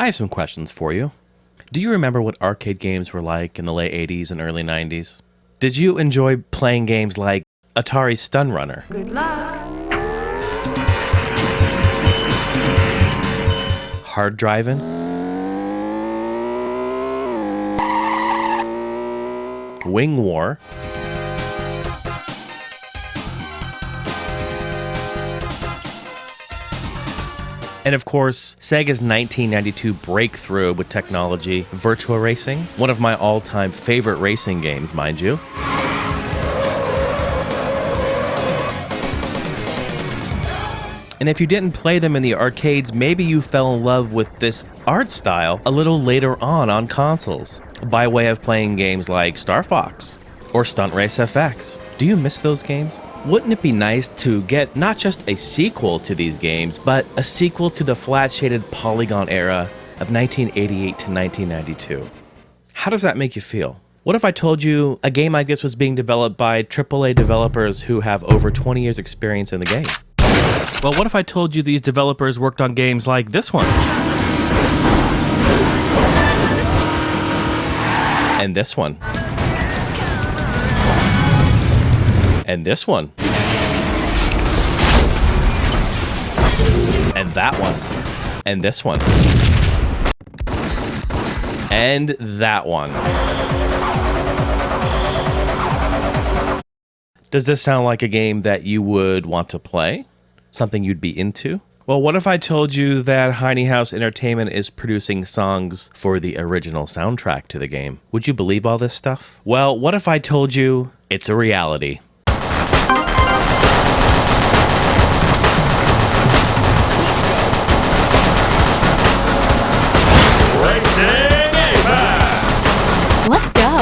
I have some questions for you. Do you remember what arcade games were like in the late 80s and early 90s? Did you enjoy playing games like Atari's Stun Runner? Good luck. Hard Drivin'? Wing War? And of course, Sega's 1992 breakthrough with technology, Virtua Racing, one of my all-time favorite racing games, mind you. And if you didn't play them in the arcades, maybe you fell in love with this art style a little later on consoles, by way of playing games like Star Fox or Stunt Race FX. Do you miss those games? Wouldn't it be nice to get not just a sequel to these games, but a sequel to the flat-shaded polygon era of 1988 to 1992? How does that make you feel? What if I told you a game like this was being developed by AAA developers who have over 20 years experience in the game? Well, what if I told you these developers worked on games like this one? And this one? And this one. And that one. And this one. And that one. Does this sound like a game that you would want to play? Something you'd be into? Well, what if I told you that Heiny House Entertainment is producing songs for the original soundtrack to the game? Would you believe all this stuff? Well, what if I told you it's a reality? Let's go.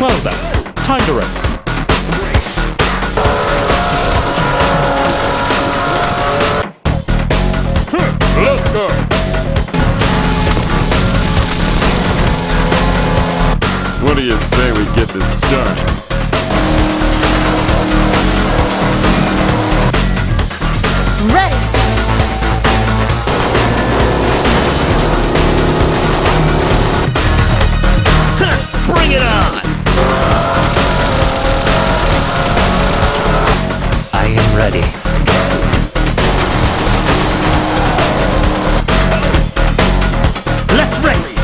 Well then, time to race. Let's go. What do you say we get this started? Ready. Bring it on! I am ready. Let's race!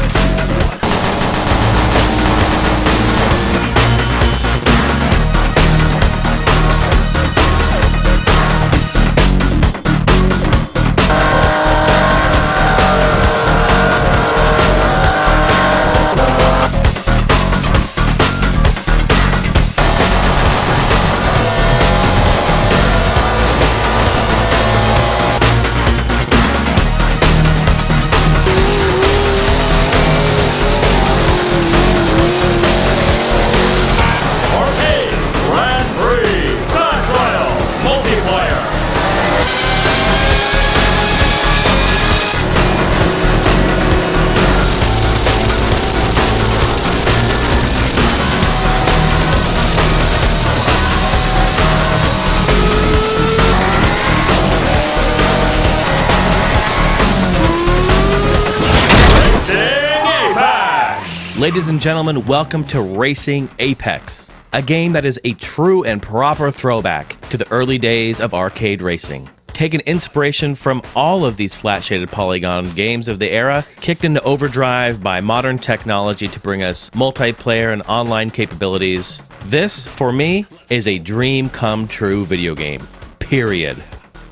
Ladies and gentlemen, welcome to Racing Apex, a game that is a true and proper throwback to the early days of arcade racing. Taking inspiration from all of these flat-shaded polygon games of the era, kicked into overdrive by modern technology to bring us multiplayer and online capabilities. This, for me, is a dream come true video game. Period.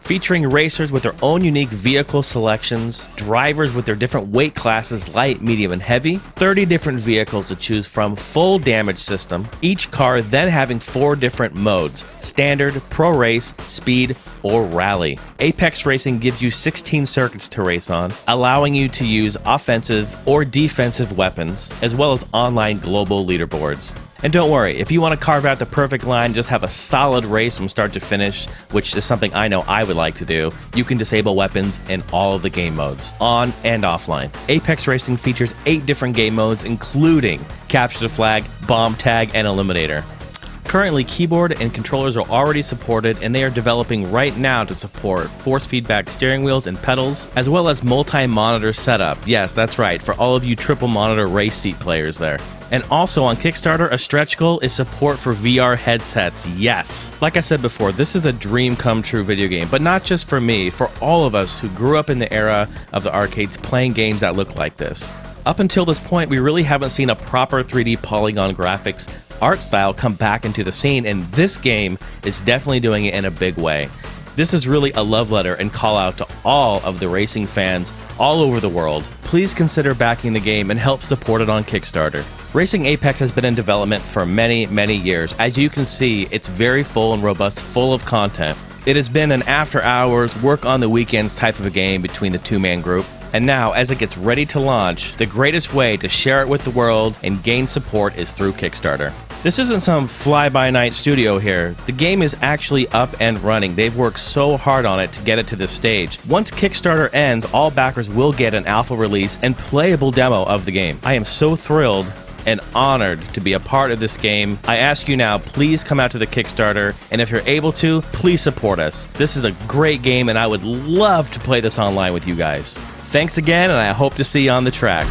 Featuring racers with their own unique vehicle selections, drivers with their different weight classes, light, medium, and heavy, 30 different vehicles to choose from, full damage system, each car then having 4 different modes: standard, pro race, speed, or rally. Apex Racing gives you 16 circuits to race on, allowing you to use offensive or defensive weapons, as well as online global leaderboards. And don't worry, if you want to carve out the perfect line, just have a solid race from start to finish, which is something I know I would like to do, you can disable weapons in all of the game modes, on and offline. Apex Racing features 8 different game modes, including Capture the Flag, Bomb Tag, and Eliminator. Currently, keyboard and controllers are already supported, and they are developing right now to support force feedback steering wheels and pedals, as well as multi-monitor setup. Yes, that's right, for all of you triple monitor race seat players there. And also on Kickstarter, a stretch goal is support for VR headsets. Yes! Like I said before, this is a dream come true video game, but not just for me, for all of us who grew up in the era of the arcades playing games that look like this. Up until this point, we really haven't seen a proper 3D polygon graphics art style come back into the scene, and this game is definitely doing it in a big way. This is really a love letter and call out to all of the racing fans all over the world. Please consider backing the game and help support it on Kickstarter. Racing Apex has been in development for many, many years. As you can see, it's very full and robust, full of content. It has been an after-hours, work-on-the-weekends type of a game between the two-man group. And now, as it gets ready to launch, the greatest way to share it with the world and gain support is through Kickstarter. This isn't some fly-by-night studio here. The game is actually up and running. They've worked so hard on it to get it to this stage. Once Kickstarter ends, all backers will get an alpha release and playable demo of the game. I am so thrilled and honored to be a part of this game. I ask you now, please come out to the Kickstarter, and if you're able to, please support us. This is a great game, and I would love to play this online with you guys. Thanks again, and I hope to see you on the track.